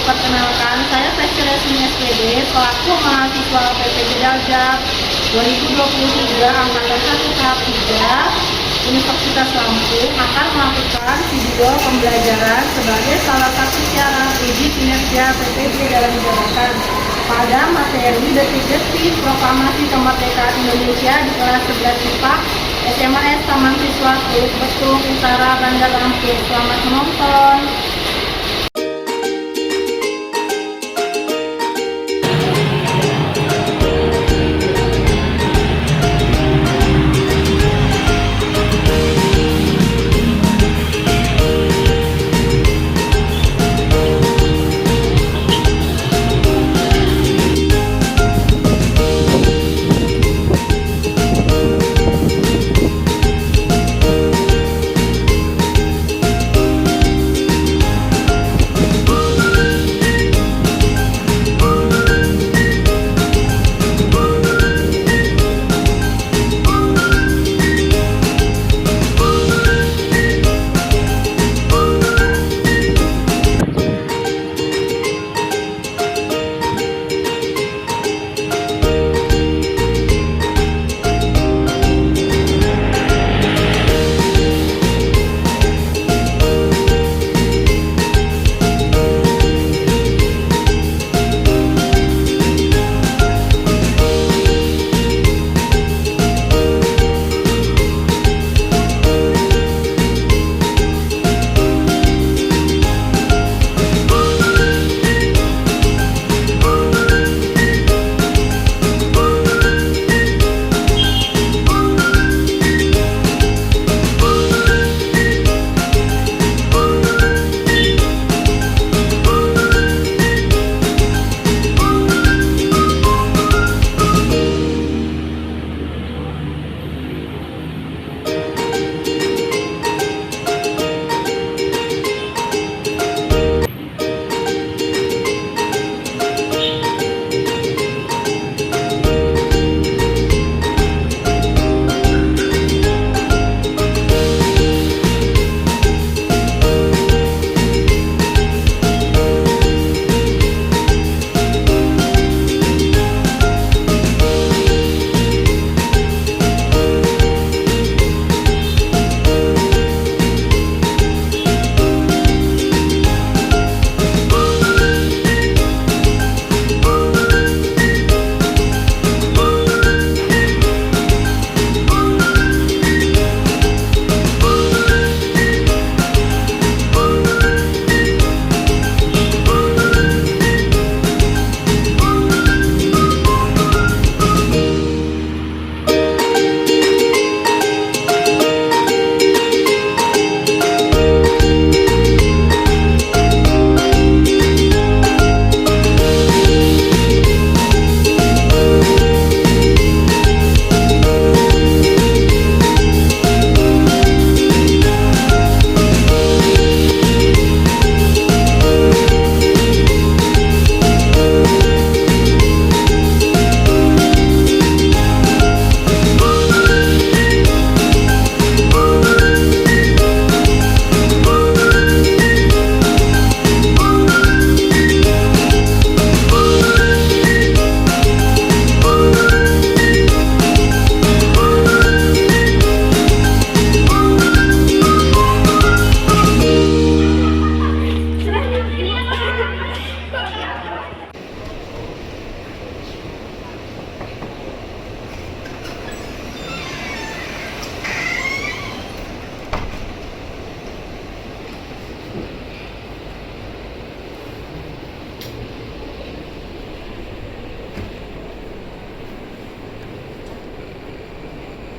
Perkenalkan, saya Pesti Resmi SPD selaku mahasiswa PPJ Daljak 2023 Angkatan 1 Tahap 3 Universitas Lampung akan melakukan video pembelajaran sebagai salah satu syarat uji kinerja PPJ dalam jabatan pada materi detik-detik proklamasi kemerdekaan Indonesia di kelas 11 IPA SMAS Taman Siswa Teluk Betung Utara Bandar Lampung. Selamat menonton.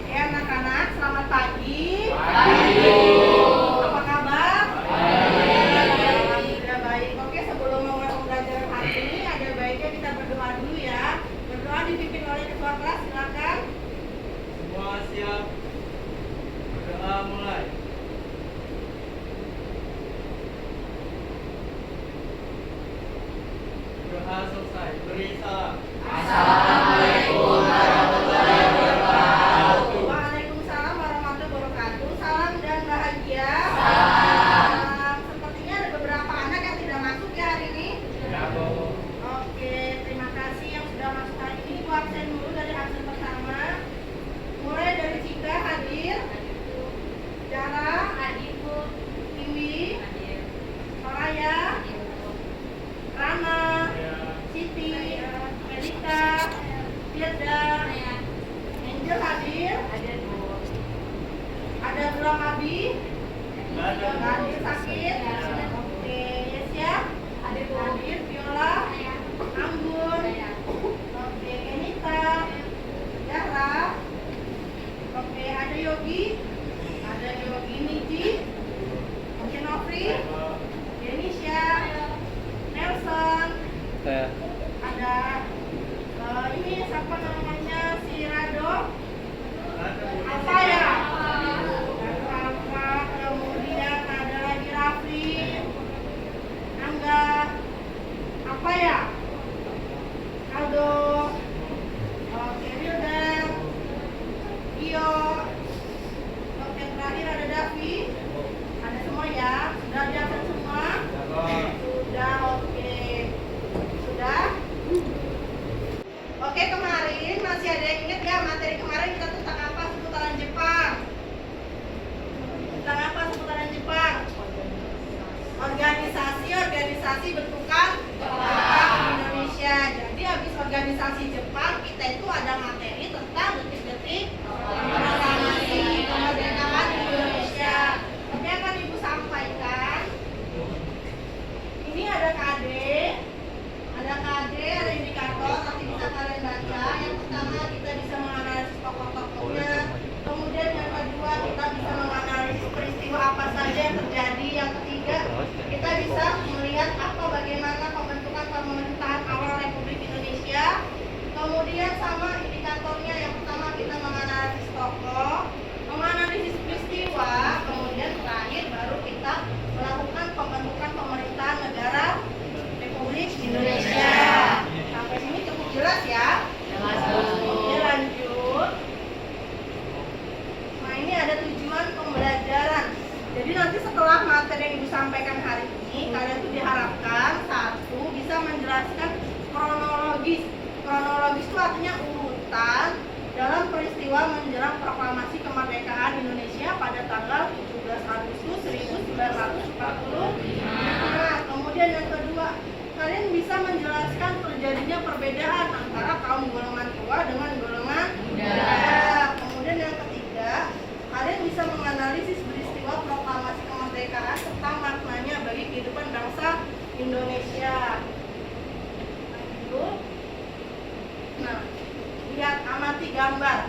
Anak-anak, selamat pagi. Pagi. Apa kabar? Alhamdulillah baik. Oke, sebelum memulai pembelajaran hari ini, ada baiknya kita berdoa dulu ya. Berdoa dipimpin oleh ketua kelas, silakan. Semua siap. Berdoa mulai. Doa selesai. Beri salam. Assalamualaikum warahmatullahi wabarakatuh. Waalaikumsalam warahmatullahi wabarakatuh. Salam dan bahagia. Salam. Sepertinya ada beberapa anak yang tidak masuk ya hari ini. Kiwi, Soraya, Rana, Siti, Melita, Firda, Angel hadir. Ada Tulang Abi, hadir sakit. Oke, Yesya, hadir. Viola, Anggun, oke, Kenita, Zahra, oke, ada Yogi, Niji, oke, Nofri, Denisha, Nelson, ada ini siapa namanya, si Rado, apa ya? Apa, kemudian ada lagi Rafli, Angga, apa ya? Aldo, oke, Wildan, Iyo, oke, terakhir ada Davi, ada semua ya? Sudah diangkat semua? Sudah, oke. Sudah? Oke, kemarin masih ada yang ingat ya materi kemarin kita tentang apa seputaran Jepang? Tentang apa seputaran Jepang? Organisasi bentukan Jepang Indonesia. Jadi habis organisasi Jepang kita itu ada materi tentang detik-detik proklamasi kemerdekaan Indonesia. Oke, akan Ibu sampaikan. Ini ada KD, ada indikator, nanti bisa kalian baca. Yang pertama kita bisa menganalisis tokoh-tokohnya. Kemudian yang kedua kita bisa menganalisis peristiwa apa saja yang terjadi. Yang ketiga kita bisa melihat bagaimana pembentukan pemerintahan awal Republik Indonesia. Kemudian sama indikatornya, yang pertama kita menganalisis tokoh, menganalisis peristiwa, kemudian terakhir baru kita melakukan pembentukan pemerintahan negara Republik Indonesia. Sampai sini cukup jelas ya? Oke, lanjut. Nah, ini ada tujuan pembelajaran. Jadi nanti setelah materi yang Ibu sampaikan hari ini, kalian tuh diharapkan satu bisa menjelaskan kronologis. Kronologis itu artinya urutan dalam peristiwa menjelang proklamasi kemerdekaan Indonesia pada tanggal 17 Agustus 1945. Nah, kemudian yang kedua, kalian bisa menjelaskan terjadinya perbedaan antara kaum golongan tua dengan golongan muda. Kemudian yang ketiga, kalian bisa menganalisis peristiwa proklamasi kemerdekaan serta maknanya bagi kehidupan bangsa Indonesia. Nah, lihat, amati gambar.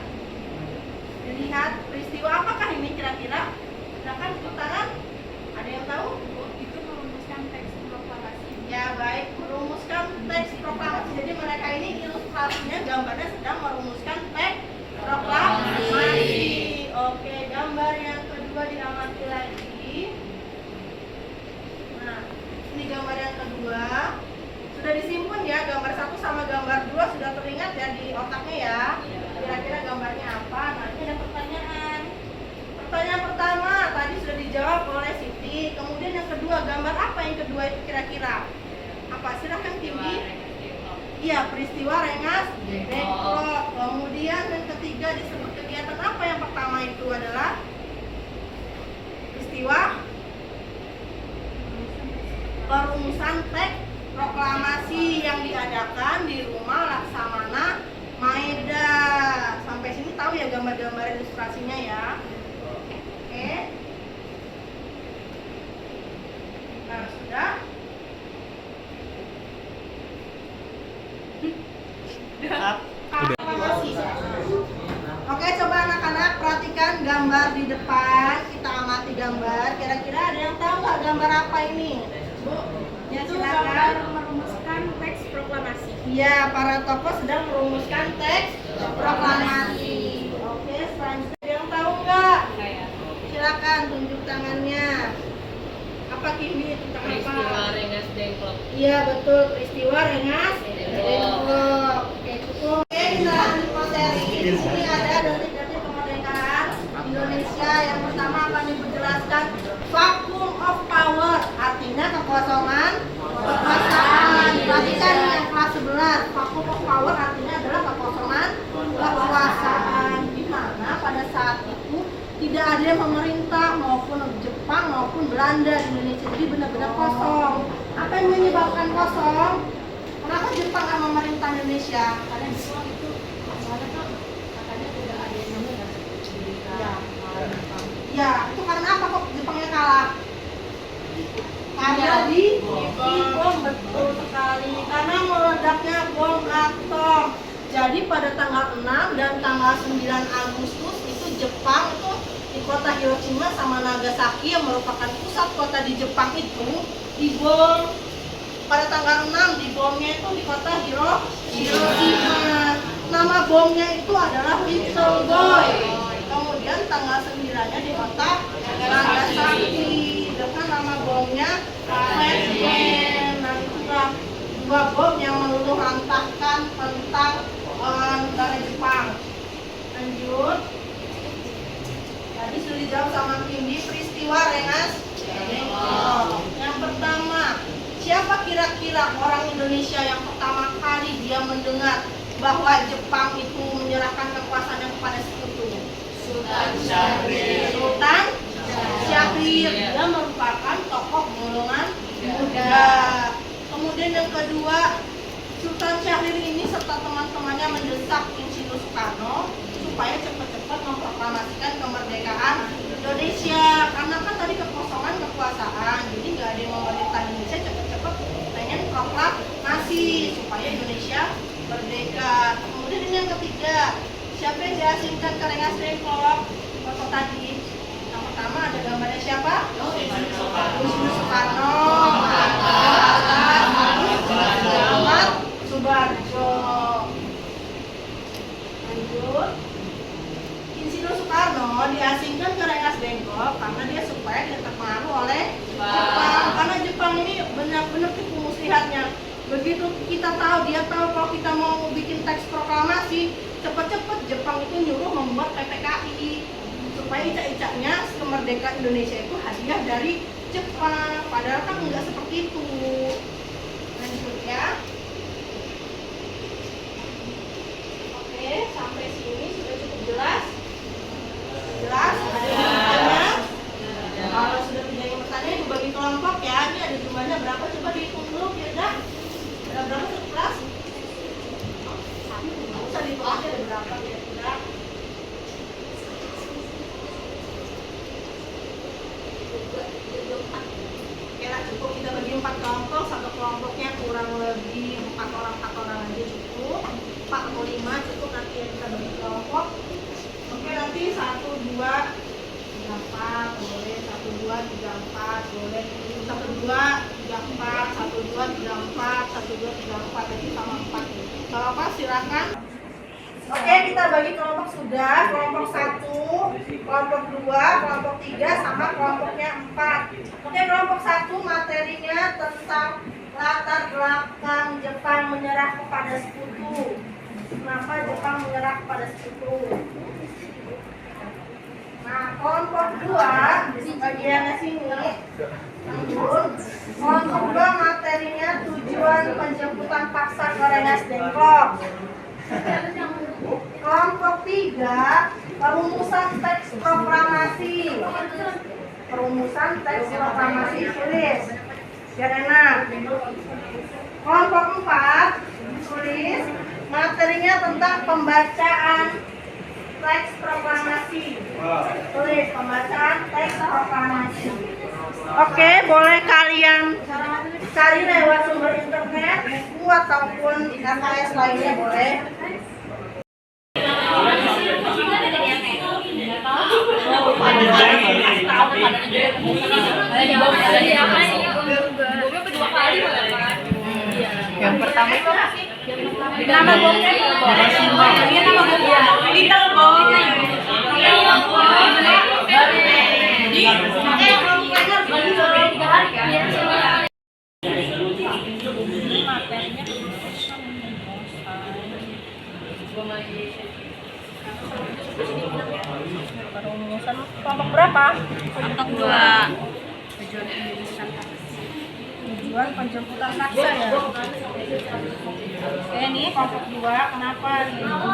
Dilihat peristiwa apakah ini kira-kira? Silakan tepuk tangan. Ada yang tahu? Itu merumuskan teks proklamasi. Ya, baik, merumuskan teks proklamasi. Jadi mereka ini ilustrasinya, gambarnya sedang merumuskan teks proklamasi. Oke, gambar yang kedua diamati lagi. Nah, ini gambar yang kedua. Sudah disimpan ya, gambar 1 sama gambar 2 sudah teringat ya di otaknya ya. Kira-kira gambarnya apa? Nanti ada pertanyaan. Pertanyaan pertama tadi sudah dijawab oleh Siti. Kemudian yang kedua, gambar apa yang kedua itu kira-kira? Apa? Silahkan tinggi. Iya, peristiwa Rengas Dengklok. Kemudian yang ketiga disebut kegiatan apa? Yang pertama itu adalah peristiwa perumusan teks proklamasi yang diadakan di Rumah Laksamana Maeda. Sampai sini tahu ya gambar-gambar ilustrasinya ya. Oke. Nah, sudah. Proklamasi. Oke, coba anak-anak perhatikan gambar di depan. Kita amati gambar. Kira-kira ada yang tahu nggak gambar apa ini? Bu, ya silakan. Merumuskan teks proklamasi. Iya, para tokoh sedang merumuskan teks proklamasi. Oke, selanjutnya ada yang tahu nggak? Silakan tunjuk tangannya. Apa Kimi? Tentang Peristiwa apa? Rengas Dengklok. Iya betul, peristiwa Rengas Dengklok. Oke, cukup. Oke, kita lanjut materi. Di sini ada detik-detik kemerdekaan Indonesia. Yang pertama akan dijelaskan vacuum of power, artinya kekosongan kekuasaan. Perhatikan yang kelas 11, vacuum of power artinya adalah kekosongan kekuasaan. Di mana pada saat itu tidak ada yang memerintah maupun Jepang Belanda di Indonesia. Jadi benar-benar kosong. Apa yang menyebabkan kosong? Kenapa Jepang nggak memerintah Indonesia? Karena Jepang itu soalnya kan katanya tidak ada yang namanya ya. Ya, itu karena apa kok Jepangnya kalah? Karena di bom, betul sekali. Karena meledaknya bom atom. Jadi pada tanggal 6 dan tanggal 9 Agustus itu Jepang itu di kota Hiroshima sama Nagasaki yang merupakan pusat kota di Jepang itu dibom. Pada tanggal 6 di bomnya itu di kota Hiroshima. Nama bomnya itu adalah Little Boy. Kemudian tanggal 9-nya di kota Nagasaki dengan nama bomnya Flashbang. Nah itulah dua bom yang meluluh lantahkan tentang negara Jepang. Lanjut. Tadi sudah dijawab sama Kimbi, peristiwa Rengas Dengklok. Yang pertama, siapa kira-kira orang Indonesia yang pertama kali dia mendengar bahwa Jepang itu menyerahkan kekuasaannya kepada sekutu? Sultan Syahrir. Sultan Syahrir. Dia merupakan tokoh golongan muda. Kemudian yang kedua, Sultan Syahrir ini serta teman-temannya mendesak Insinyur Soekarno supaya cepat-cepat memproklamasikan kemerdekaan Indonesia. Karena kan tadi kekosongan kekuasaan, jadi nggak ada yang memerintah Indonesia, cepat-cepat pengen proklamasi supaya Indonesia merdeka. Kemudian ini yang ketiga, siapa yang diasingkan ke Rengas Dengklok? Foto tadi. Yang pertama ada gambarnya siapa? Insinyur Soekarno. Ahmad Subarjo. Lanjut. Insinyur Soekarno diasingkan ke Rengas Dengklok karena dia supaya tidak terpengaruh oleh Jepang. Karena Jepang ini benar-benar tipu muslihatnya. Begitu kita tahu, dia tahu kalau kita mau bikin teks proklamasi, cepat-cepat Jepang itu nyuruh membuat PPKI supaya icak-icaknya kemerdekaan Indonesia itu hadiah dari Jepang. Padahal kan enggak seperti itu. Lanjut ya. Oke, sampai sini sudah cukup jelas. Jelas? Ada yang bertanya? Kalau sudah tidak yang bertanya, ibu bagi kelompok ya. Ini ada jumlahnya berapa? Coba dihitung dulu, Firda. Ada berapa satu kelas? Nggak usah dihitung aja ada berapa kira-kira. Oke lah, cukup. Kita bagi 4 kelompok. Satu kelompoknya kurang lebih 4 orang aja cukup. 4 atau 5 cukup, nanti yang kita bagi kelompok. Oke, nanti 1, 2, 3, 4 boleh, 1, 2, 3, 4 boleh, 1, 2, 3, 4, 1, 2, 3, 4, 1, 2, 3, 4, jadi sama 4. Kalau apa silakan. Oke, kita bagi kelompok sudah. Kelompok 1, kelompok 2, kelompok 3 sama kelompoknya 4. Oke, kelompok 1 materinya tentang latar belakang Jepang menyerah kepada sekutu. Kenapa Jepang menyerah kepada sekutu? Nah, kelompok 2 di bagiannya sini. Kelompok 2 materinya tujuan penjemputan paksa ke Rengas Dengklok. Kelompok 3 perumusan teks proklamasi. Perumusan teks proklamasi tulis. Biar enak. Kelompok 4 tulis materinya tentang pembacaan teks proklamasi. Tulis pembacaan teks proklamasi. Oke, boleh kalian cari lewat sumber internet, buku ataupun RKS lainnya boleh. Yang pertama itu nama bomnya Hiroshima. Dia nama bomnya Little Boy. Perumusan kelompok berapa? Kelompok 2. Tujuan penjemputan paksa ya. Oke, ini kelompok 2. Kenapa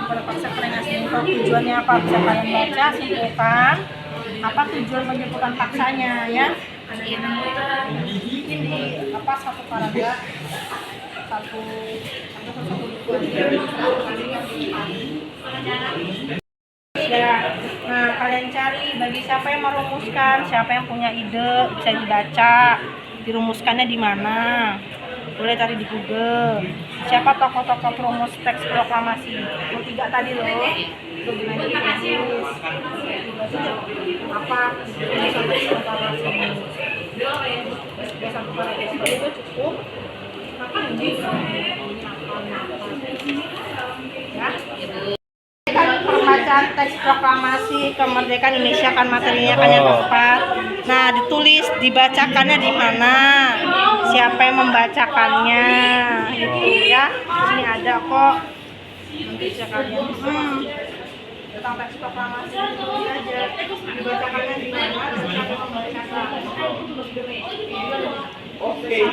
terpaksa ke Rengas Dengklok? Tujuannya apa? Bisa kalian baca, simpulkan. Apa tujuan penjemputan paksanya ya? Mungkin di apa satu paragraf satu buku ya. Nah, kalian cari bagi siapa yang merumuskan, siapa yang punya ide bisa dibaca, dirumuskannya di mana. Boleh cari di Google. Siapa tokoh-tokoh perumus teks proklamasi? Yang 3 tadi loh. Apa? Teks proklamasi. Satu paragraf itu cukup. Ya. Pembacaan teks proklamasi kemerdekaan Indonesia kan materinya kan yang tepat. Nah, ditulis dibacakannya di mana, siapa yang membacakannya, gitu ya. Ini ada kok. Nanti bisa kalian tentang teks proklamasi tulis aja dibacakannya di mana dan siapa yang membacakan. Oke.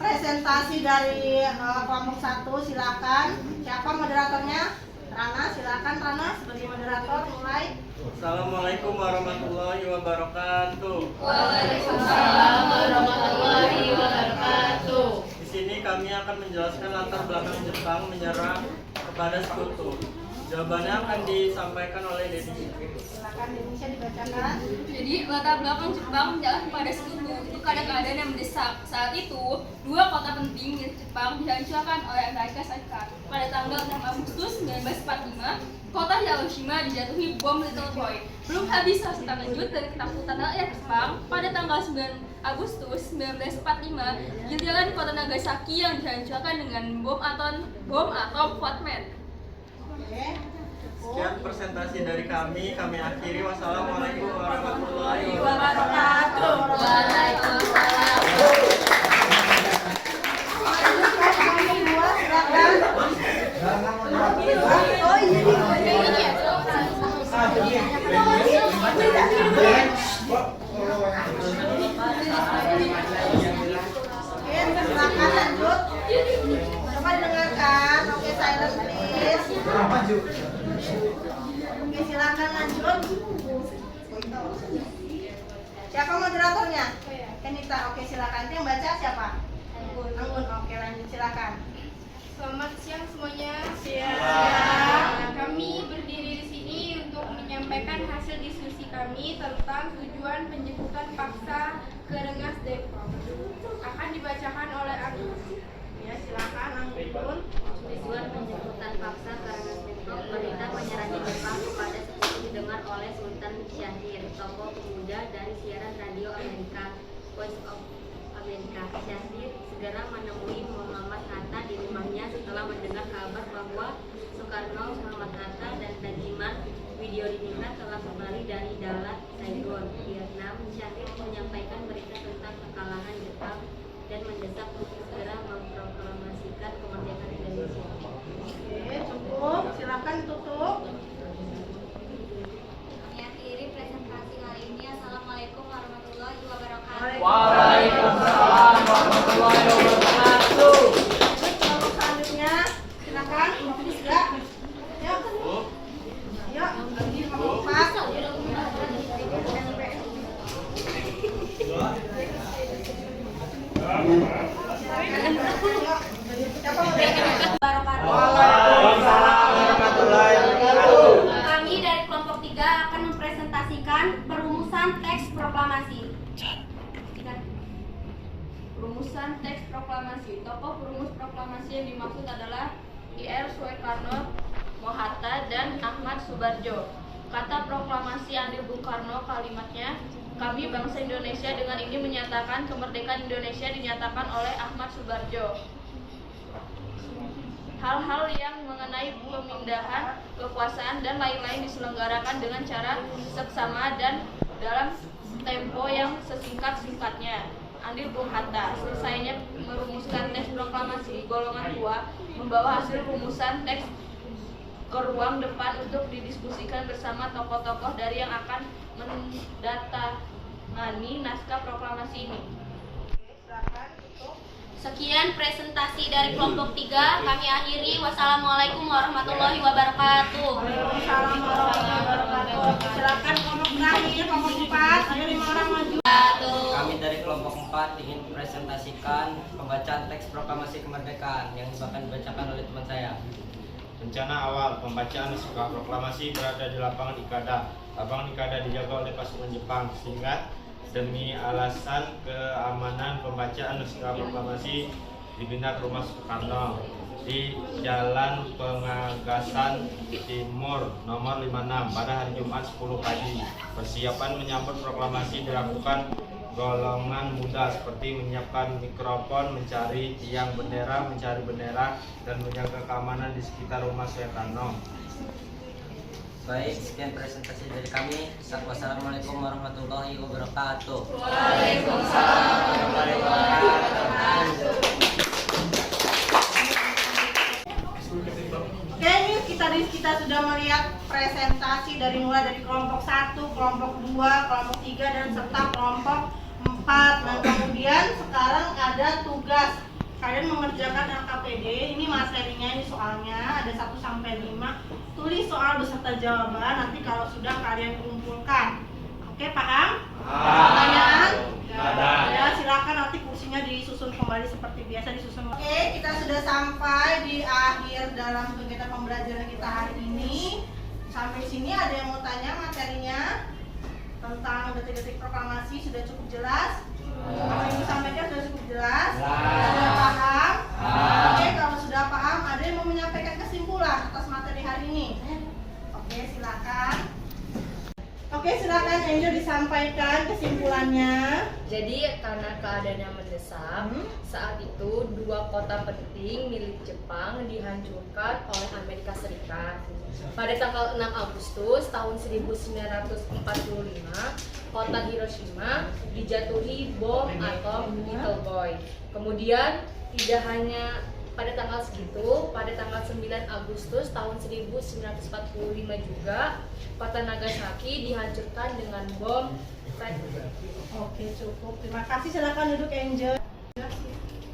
Presentasi dari kelompok 1, silakan. Siapa moderatornya? Rana, silakan Rana sebagai moderator mulai. Assalamualaikum warahmatullahi wabarakatuh. Waalaikumsalam warahmatullahi wabarakatuh. Di sini kami akan menjelaskan latar belakang Jepang menyerang kepada sekutu. Jawabannya akan disampaikan oleh Dedi. Silakan Indonesia dibacakan. Jadi latar belakang Jepang menjalan kepada sekutu itu keadaan yang mendesak. Saat itu, 2 kota penting di Jepang dihancurkan oleh Amerika Serikat. Pada tanggal 6 Agustus 1945, kota Hiroshima dijatuhi bom Little Boy. Belum habis rasa terkejut dan ketakutan rakyat Jepang, pada tanggal 9 Agustus 1945, giliran kota Nagasaki yang dihancurkan dengan bom atom Fort-Man. Sekian presentasi dari kami akhiri. Wassalamualaikum warahmatullahi wabarakatuh. Waalaikumsalam. Oh iya. Silakan lanjut. Coba dengarkan. Oke, silent please. Oke, silakan lanjut. Siapa moderatornya? Kenita. Oke, silakan. Yang baca siapa? Anggun. Oke, lanjut silakan. Selamat siang semuanya. Siang. Kami berdiri di sini untuk menyampaikan hasil diskusi kami tentang tujuan penjemputan paksa ke Rengas Depok. Akan dibacakan oleh Anggun. Ya, silakan Anggun. Tujuan penjemputan paksa ke Rengas Depok, berita penyerangan Jepang kepada sekutu didengar oleh Sultan Syahrir, tokoh pemuda dari siaran radio Amerika, Voice of America. Syahrir segera menemui Muhammad Hatta di rumahnya setelah mendengar kabar bahwa Soekarno, Muhammad Hatta, dan Tajiman Widyodiningrat telah kembali dari Dalat, Saigon, Vietnam. Syahrir menyampaikan berita tentang kekalahan Jepang dan mendesak untuk segera memproklamasikan kemerdekaan Indonesia. Oke, cukup. Silakan tutup. Mengakhiri presentasi kali ini. Assalamualaikum warahmatullahi wabarakatuh. Waalaikumsalam warahmatullahi wabarakatuh. Kelompok selanjutnya, silakan. Kelompok 3. Yuk. Yuk. Kelompok 4. Siapa moderator? Waalaikumsalam warahmatullahi wabarakatuh. Kami dari kelompok 3 akan mempresentasikan perumusan teks proklamasi. Perumusan teks proklamasi. Tokoh perumus proklamasi yang dimaksud adalah Ir Soekarno, Mohatta, dan Ahmad Subarjo. Kata proklamasi Andi Bung Karno, kalimatnya, kami bangsa Indonesia dengan ini menyatakan kemerdekaan Indonesia dinyatakan oleh Ahmad Subarjo. Hal-hal yang mengenai pemindahan kekuasaan dan lain-lain diselenggarakan dengan cara seksama dan dalam tempo yang sesingkat-singkatnya. Andi Bung Hatta, selesainya merumuskan teks proklamasi, golongan 2 membawa hasil rumusan teks ke ruang depan untuk didiskusikan bersama tokoh-tokoh dari yang akan mendatangani naskah proklamasi ini. Sekian presentasi dari kelompok 3, kami akhiri. Wassalamualaikum warahmatullahi wabarakatuh. Waalaikumsalam warahmatullahi wabarakatuh. silakan kelompok terakhir, kelompok 4. Ayo 5 orang maju. Kami dari kelompok 4 ingin presentasikan pembacaan teks proklamasi kemerdekaan yang akan dibacakan oleh teman saya. Rencana awal pembacaan naskah proklamasi berada di lapangan Ikada. Lapangan Ikada dijaga oleh pasukan Jepang sehingga demi alasan keamanan pembacaan naskah proklamasi dipindah ke rumah Soekarno di Jalan Pengagasan Timur nomor 56 pada hari Jumat 10 pagi. Persiapan menyambut proklamasi dilakukan golongan muda seperti menyiapkan mikrofon, mencari tiang bendera, mencari bendera, dan menjaga keamanan di sekitar rumah Soekarno. Baik, sekian presentasi dari kami. Wassalamualaikum warahmatullahi wabarakatuh. Oke, ini kita sudah melihat presentasi mulai dari kelompok 1, kelompok 2, kelompok 3, dan serta kelompok 4. Nah, kemudian sekarang ada tugas kalian mengerjakan LKPD. Ini materinya, ini soalnya ada 1 sampai 5. Tulis soal beserta jawaban nanti kalau sudah kalian kumpulkan. Oke, paham? Pertanyaan? Ya, silakan nanti kursinya disusun kembali seperti biasa disusun. Oke, kita sudah sampai di akhir dalam kegiatan pembelajaran kita hari ini. Sampai sini ada yang mau tanya materinya tentang detik-detik proklamasi sudah cukup jelas? Apa yang disampaikan sudah cukup jelas? Sudah paham? Oke, kalau sudah paham, ada yang mau menyampaikan kesimpulan atas materi hari ini? Oke, silakan. Oke, silakan Angel disampaikan kesimpulannya. Jadi karena keadaannya mendesak, saat itu 2 kota penting milik Jepang dihancurkan oleh Amerika Serikat. Pada tanggal 6 Agustus tahun 1945, kota Hiroshima dijatuhi bom atom Little Boy. Kemudian tidak hanya pada tanggal segitu, pada tanggal 9 Agustus tahun 1945 juga kota Nagasaki dihancurkan dengan bom. Oke, cukup. Terima kasih. Silakan duduk Angel.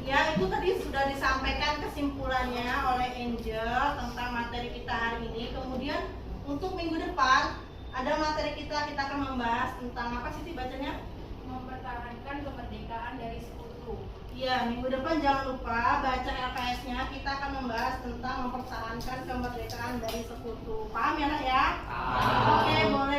Ya, itu tadi sudah disampaikan kesimpulannya oleh Angel tentang materi kita hari ini. Kemudian untuk minggu depan ada materi kita akan membahas tentang apa sih bacanya? Mempertahankan kemerdekaan dari sekutu. Iya, minggu depan jangan lupa baca LKS-nya. Kita akan membahas tentang mempertahankan kemerdekaan dari sekutu. Paham ya, Nak ya? Oke, boleh